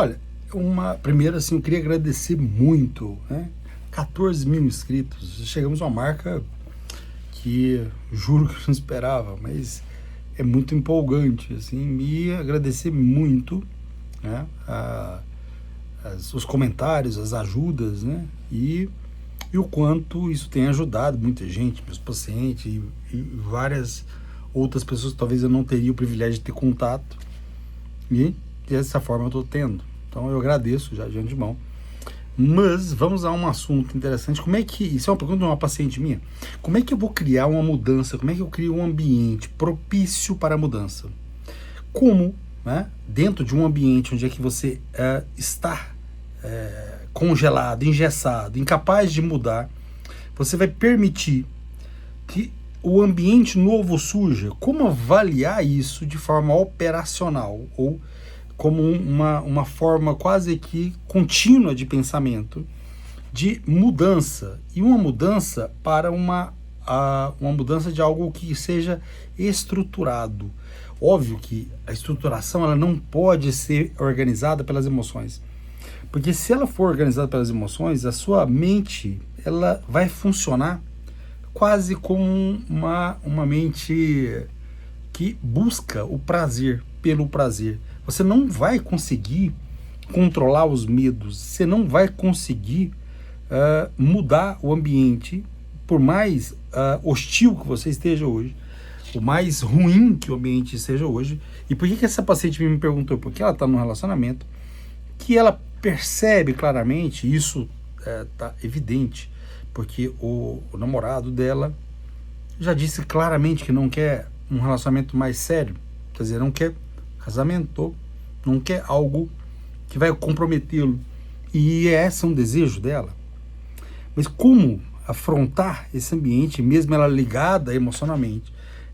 Olha, primeiro assim, eu queria agradecer muito, né? 14 mil inscritos, chegamos a uma marca que juro que eu não esperava, mas é muito empolgante, assim, me agradecer muito, né? Os comentários, as ajudas, né? E o quanto isso tem ajudado muita gente, meus pacientes e várias outras pessoas que talvez eu não teria o privilégio de ter contato, e dessa forma eu estou tendo. Então eu agradeço já de antemão. Mas vamos a um assunto interessante. Como é que, isso é uma pergunta de uma paciente minha, como é que eu vou criar uma mudança, como é que eu crio um ambiente propício para a mudança? Como, né, dentro de um ambiente onde é que você está congelado, engessado, incapaz de mudar, você vai permitir que o ambiente novo surja? Como avaliar isso de forma operacional ou como uma forma quase que contínua de pensamento, de mudança, e uma mudança para uma mudança de algo que seja estruturado. Óbvio que a estruturação ela não pode ser organizada pelas emoções, porque se ela for organizada pelas emoções, a sua mente ela vai funcionar quase como uma mente que busca o prazer pelo prazer. Você não vai conseguir controlar os medos, você não vai conseguir mudar o ambiente, por mais hostil que você esteja hoje, o mais ruim que o ambiente esteja hoje. E por que essa paciente me perguntou? Porque ela está num relacionamento que ela percebe claramente, isso está evidente, porque o namorado dela já disse claramente que não quer um relacionamento mais sério, quer dizer, não quer casamento, não quer algo que vai comprometê-lo, e esse é um desejo dela. Mas como afrontar esse ambiente, mesmo ela ligada emocionalmente,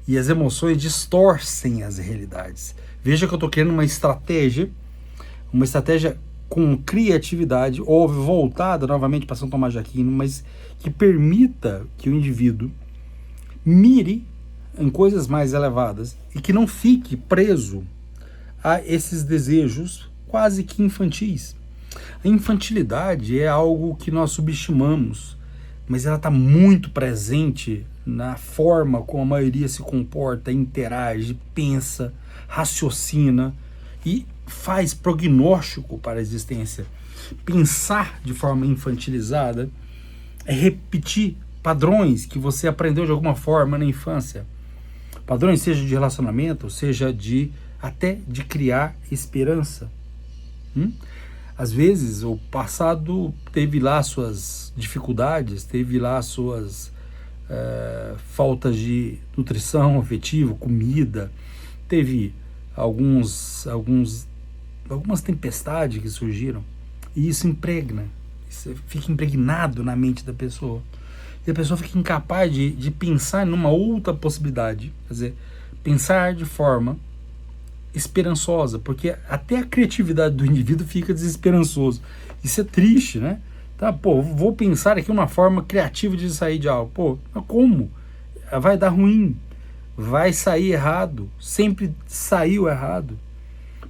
e as emoções distorcem as realidades? Veja que eu estou querendo uma estratégia com criatividade, ou voltada novamente para São Tomás de Aquino, mas que permita que o indivíduo mire em coisas mais elevadas e que não fique preso a esses desejos quase que infantis. A infantilidade é algo que nós subestimamos, mas ela está muito presente na forma como a maioria se comporta, interage, pensa, raciocina e faz prognóstico para a existência. Pensar de forma infantilizada é repetir padrões que você aprendeu de alguma forma na infância. Padrões seja de relacionamento, seja até de criar esperança. Às vezes o passado teve lá suas dificuldades, teve lá suas faltas de nutrição afetiva, comida, teve algumas tempestades que surgiram, e isso impregna, isso fica impregnado na mente da pessoa, e a pessoa fica incapaz de pensar numa outra possibilidade, quer dizer, pensar de forma esperançosa, porque até a criatividade do indivíduo fica desesperançoso. Isso é triste, né? Tá, vou pensar aqui uma forma criativa de sair de algo. Mas como? Vai dar ruim, vai sair errado, sempre saiu errado,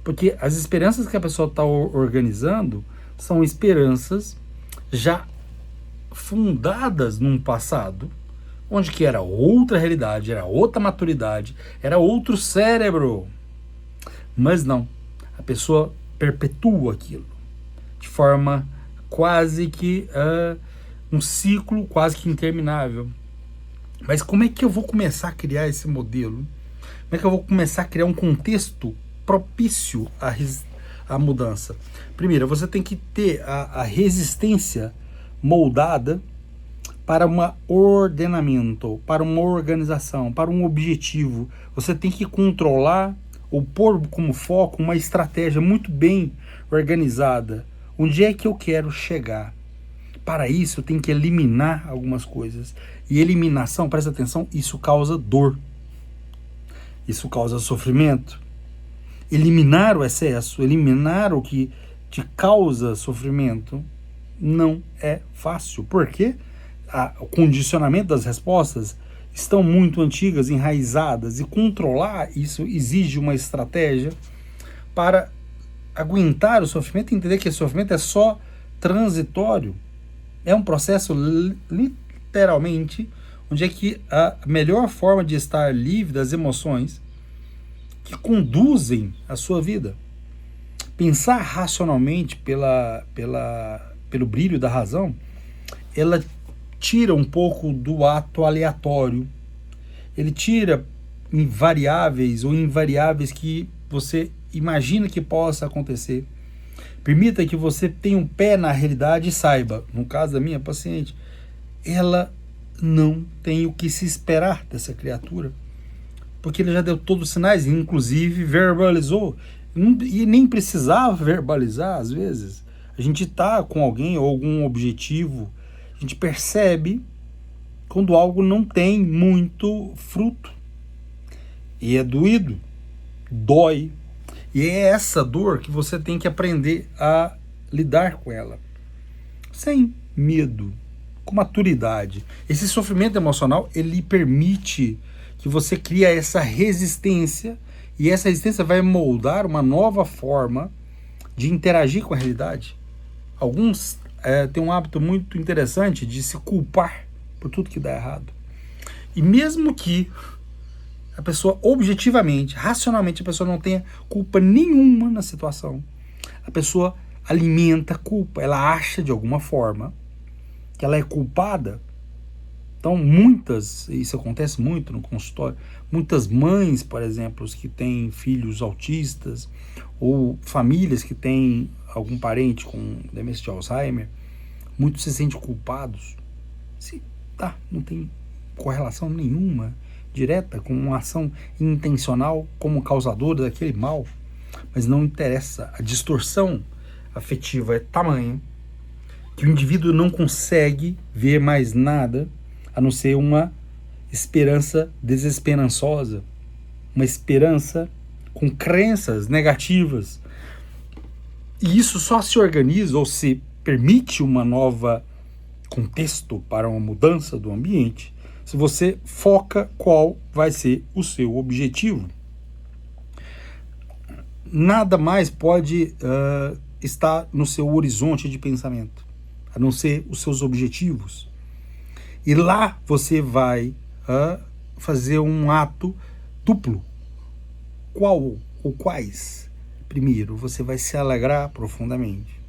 porque as esperanças que a pessoa está organizando são esperanças já fundadas num passado, onde que era outra realidade, era outra maturidade, era outro cérebro. Mas não, a pessoa perpetua aquilo de forma quase que um ciclo quase que interminável. Mas como é que eu vou começar a criar esse modelo? Como é que eu vou começar a criar um contexto propício à mudança? Primeiro, você tem que ter a resistência moldada para um ordenamento, para uma organização, para um objetivo. Você tem que controlar ou pôr como foco uma estratégia muito bem organizada. Onde é que eu quero chegar? Para isso, eu tenho que eliminar algumas coisas. E eliminação, presta atenção, isso causa dor. Isso causa sofrimento. Eliminar o excesso, eliminar o que te causa sofrimento, não é fácil. Por quê? O condicionamento das respostas estão muito antigas, enraizadas, e controlar isso exige uma estratégia para aguentar o sofrimento e entender que esse sofrimento é só transitório. É um processo literalmente onde é que a melhor forma de estar livre das emoções que conduzem a sua vida. Pensar racionalmente pelo brilho da razão, ela tira um pouco do ato aleatório. Ele tira variáveis ou invariáveis que você imagina que possa acontecer. Permita que você tenha um pé na realidade e saiba, no caso da minha paciente, ela não tem o que se esperar dessa criatura, porque ele já deu todos os sinais, inclusive verbalizou, e nem precisava verbalizar às vezes. A gente está com alguém ou algum objetivo, a gente percebe quando algo não tem muito fruto, e é doído, dói, e é essa dor que você tem que aprender a lidar com ela, sem medo, com maturidade. Esse sofrimento emocional, ele permite que você crie essa resistência, e essa resistência vai moldar uma nova forma de interagir com a realidade. Alguns têm um hábito muito interessante de se culpar por tudo que dá errado. E mesmo que a pessoa objetivamente, racionalmente, a pessoa não tenha culpa nenhuma na situação, a pessoa alimenta a culpa, ela acha de alguma forma que ela é culpada. Então isso acontece muito no consultório, muitas mães, por exemplo, que têm filhos autistas, ou famílias que têm algum parente com demência de Alzheimer, muitos se sentem culpados. Não tem correlação nenhuma direta com uma ação intencional como causadora daquele mal, mas não interessa. A distorção afetiva é tamanha que o indivíduo não consegue ver mais nada a não ser uma esperança desesperançosa, uma esperança com crenças negativas. E isso só se organiza ou se permite uma nova contexto para uma mudança do ambiente se você foca qual vai ser o seu objetivo. Nada mais pode estar no seu horizonte de pensamento, a não ser os seus objetivos. E lá você vai fazer um ato duplo. Qual ou quais? Primeiro, você vai se alegrar profundamente.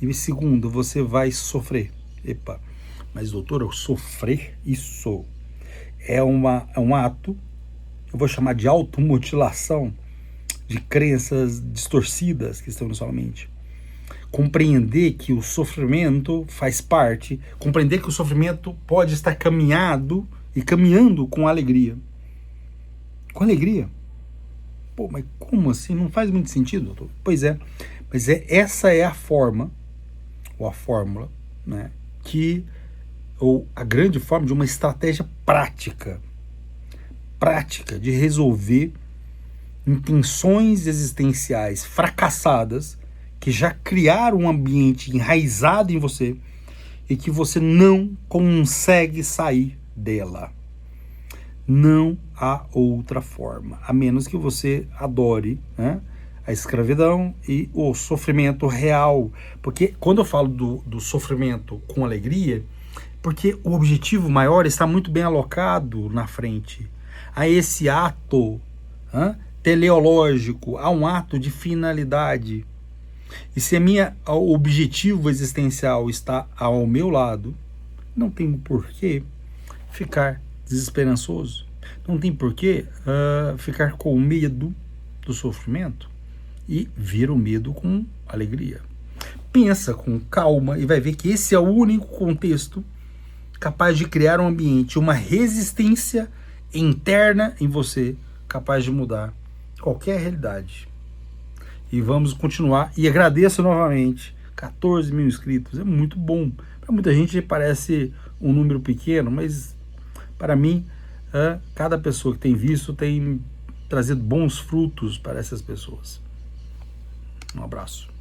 E segundo, você vai sofrer. Mas doutor, eu sofrer? Isso é um ato, eu vou chamar de automutilação, de crenças distorcidas que estão na sua mente. Compreender que o sofrimento faz parte, compreender que o sofrimento pode estar caminhando com alegria. Com alegria? Mas como assim? Não faz muito sentido, doutor. Pois é, mas essa é a forma, ou a fórmula, né, ou a grande forma de uma estratégia prática de resolver intenções existenciais fracassadas que já criaram um ambiente enraizado em você e que você não consegue sair dela. Não há outra forma, a menos que você adore, né, a escravidão e o sofrimento real. Porque quando eu falo do sofrimento com alegria, porque o objetivo maior está muito bem alocado na frente. Há esse ato teleológico, há um ato de finalidade. E se o objetivo existencial está ao meu lado, não tem porquê ficar desesperançoso, não tem porquê ficar com medo do sofrimento e vir o medo com alegria. Pensa com calma e vai ver que esse é o único contexto capaz de criar um ambiente, uma resistência interna em você, capaz de mudar qualquer realidade. E vamos continuar. E agradeço novamente. 14 mil inscritos. É muito bom. Para muita gente parece um número pequeno, mas para mim, cada pessoa que tem visto tem trazido bons frutos para essas pessoas. Um abraço.